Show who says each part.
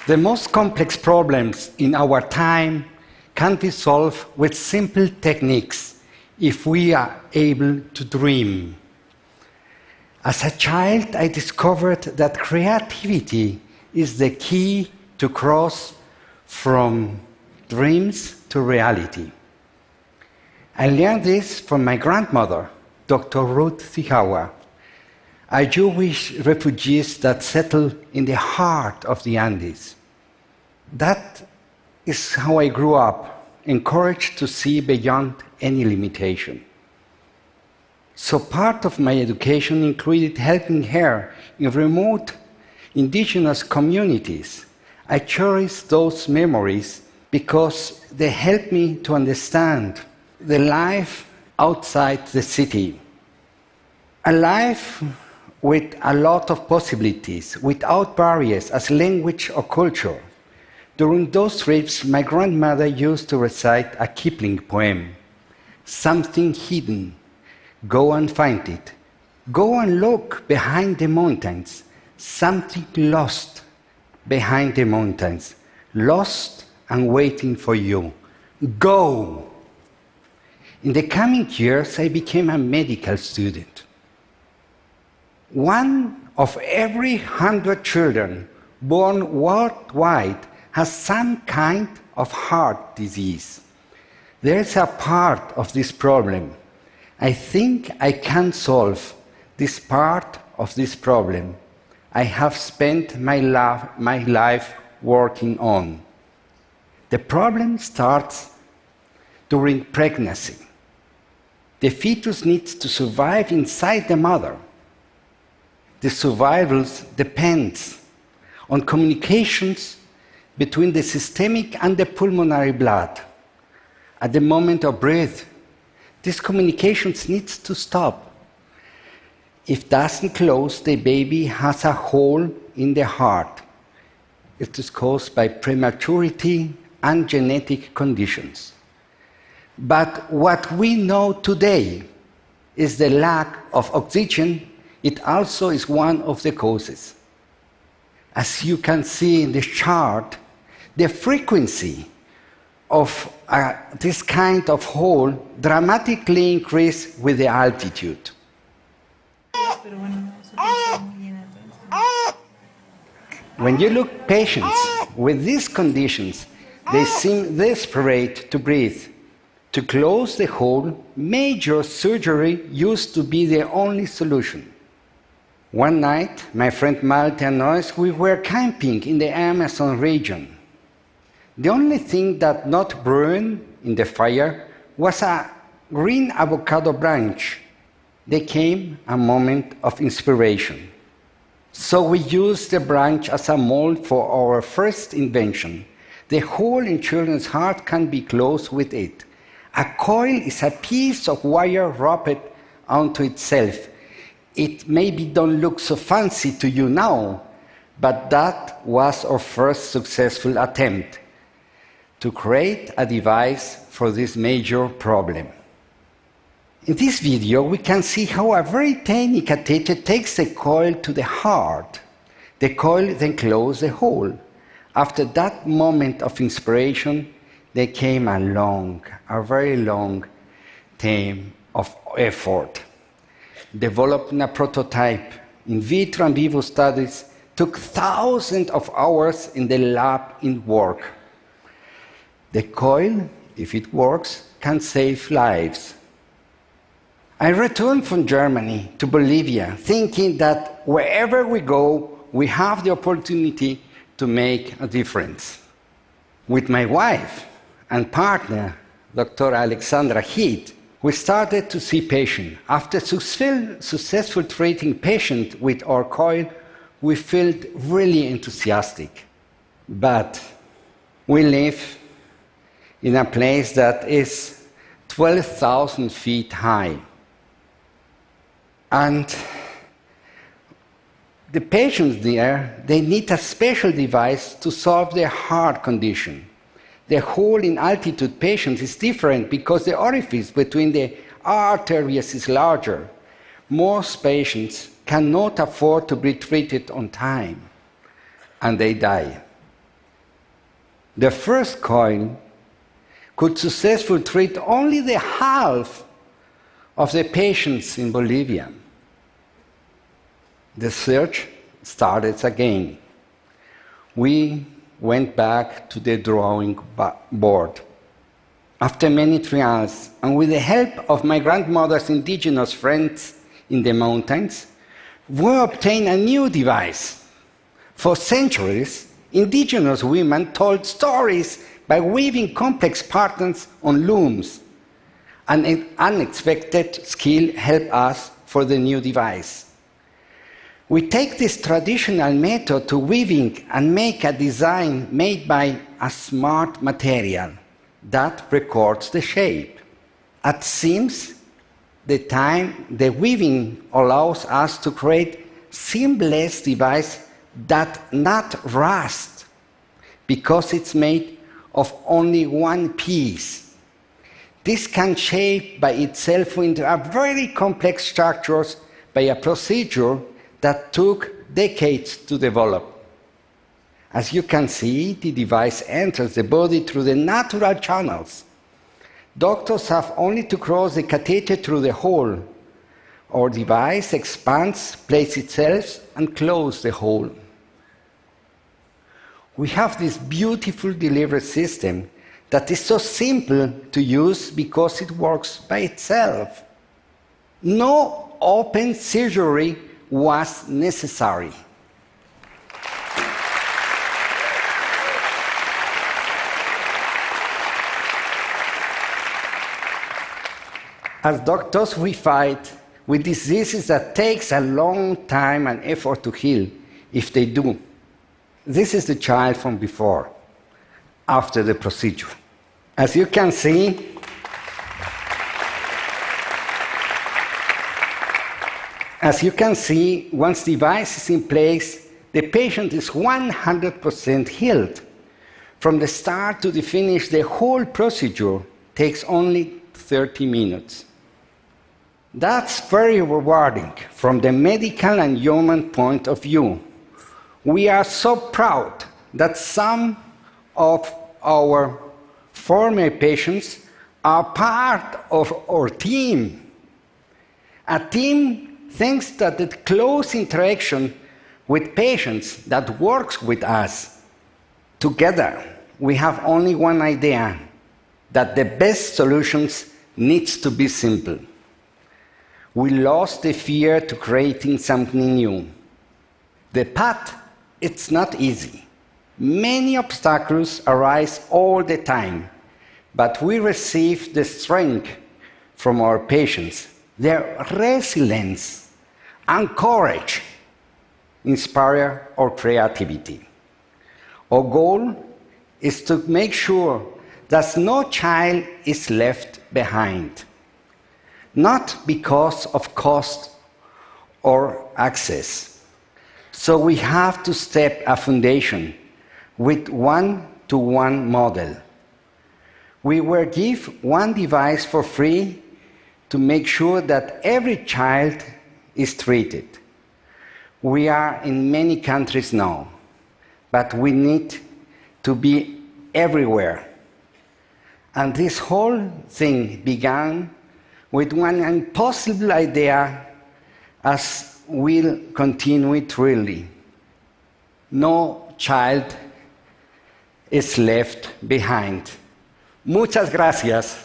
Speaker 1: The most complex problems in our time can be solved with simple techniques if we are able to dream. As a child, I discovered that creativity is the key to cross from dreams to reality. I learned this from my grandmother, Dr. Ruth Zihawa, a Jewish refugee that settled in the heart of the Andes. That is how I grew up, encouraged to see beyond any limitation. So part of my education included helping her in remote indigenous communities. I cherish those memories because they helped me to understand the life outside the city. A life with a lot of possibilities, without barriers as language or culture. During those trips, my grandmother used to recite a Kipling poem, "Something hidden, go and find it. Go and look behind the mountains, something lost behind the mountains, lost and waiting for you. Go!" In the coming years, I became a medical student. 1 of every 100 children born worldwide has some kind of heart disease. There is a part of this problem. I think I can solve this part of this problem I have spent my life working on. The problem starts during pregnancy. The fetus needs to survive inside the mother. The survival depends on communications between the systemic and the pulmonary blood. At the moment of birth, this communications needs to stop. If it doesn't close, the baby has a hole in the heart. It is caused by prematurity and genetic conditions. But what we know today is the lack of oxygen. It also is one of the causes. As you can see in this chart, the frequency of this kind of hole dramatically increases with the altitude. When you look at patients with these conditions, they seem desperate to breathe. To close the hole, major surgery used to be the only solution. One night, my friend Malte and I, we were camping in the Amazon region. The only thing that not burned in the fire was a green avocado branch. There came a moment of inspiration. So we used the branch as a mold for our first invention. The hole in children's heart can be closed with it. A coil is a piece of wire wrapped onto itself. It maybe don't look so fancy to you now, but that was our first successful attempt to create a device for this major problem. In this video, we can see how a very tiny catheter takes the coil to the heart. The coil then closes the hole. After that moment of inspiration, there came a very long time of effort. Developing a prototype in vitro and vivo studies took thousands of hours in the lab in work. The coil, if it works, can save lives. I returned from Germany to Bolivia, thinking that wherever we go, we have the opportunity to make a difference. With my wife and partner, Dr. Alexandra Heath, we started to see patients. After successful treating patients with our coil, we felt really enthusiastic. But we live in a place that is 12,000 feet high. And the patients there, they need a special device to solve their heart condition. The hole in altitude patients is different because the orifice between the arteries is larger. Most patients cannot afford to be treated on time, and they die. The first coil could successfully treat only the half of the patients in Bolivia. The search started again. We went back to the drawing board. After many trials, and with the help of my grandmother's indigenous friends in the mountains, we obtained a new device. For centuries, indigenous women told stories by weaving complex patterns on looms. An unexpected skill helped us for the new device. We take this traditional method to weaving and make a design made by a smart material that records the shape. It seems the weaving allows us to create seamless device that not rust because it's made of only one piece. This can shape by itself into a very complex structures by a procedure that took decades to develop. As you can see, the device enters the body through the natural channels. Doctors have only to cross the catheter through the hole. Our device expands, places itself, and closes the hole. We have this beautiful delivery system that is so simple to use because it works by itself. No open surgery was necessary. As doctors, we fight with diseases that takes a long time and effort to heal, if they do. This is the child from before, after the procedure. As you can see, once the device is in place, the patient is 100% healed. From the start to the finish, the whole procedure takes only 30 minutes. That's very rewarding from the medical and human point of view. We are so proud that some of our former patients are part of our team. A team thanks to the close interaction with patients that works with us. Together, we have only one idea, that the best solutions needs to be simple. We lost the fear to creating something new. The path, it's not easy. Many obstacles arise all the time, but we receive the strength from our patients. Their resilience and courage inspire our creativity. Our goal is to make sure that no child is left behind. Not because of cost or access. So we have to step a foundation with one-to-one model. We will give one device for free to make sure that every child is treated. We are in many countries now, but we need to be everywhere. And this whole thing began with one impossible idea, as we'll continue it really. No child is left behind. Muchas gracias.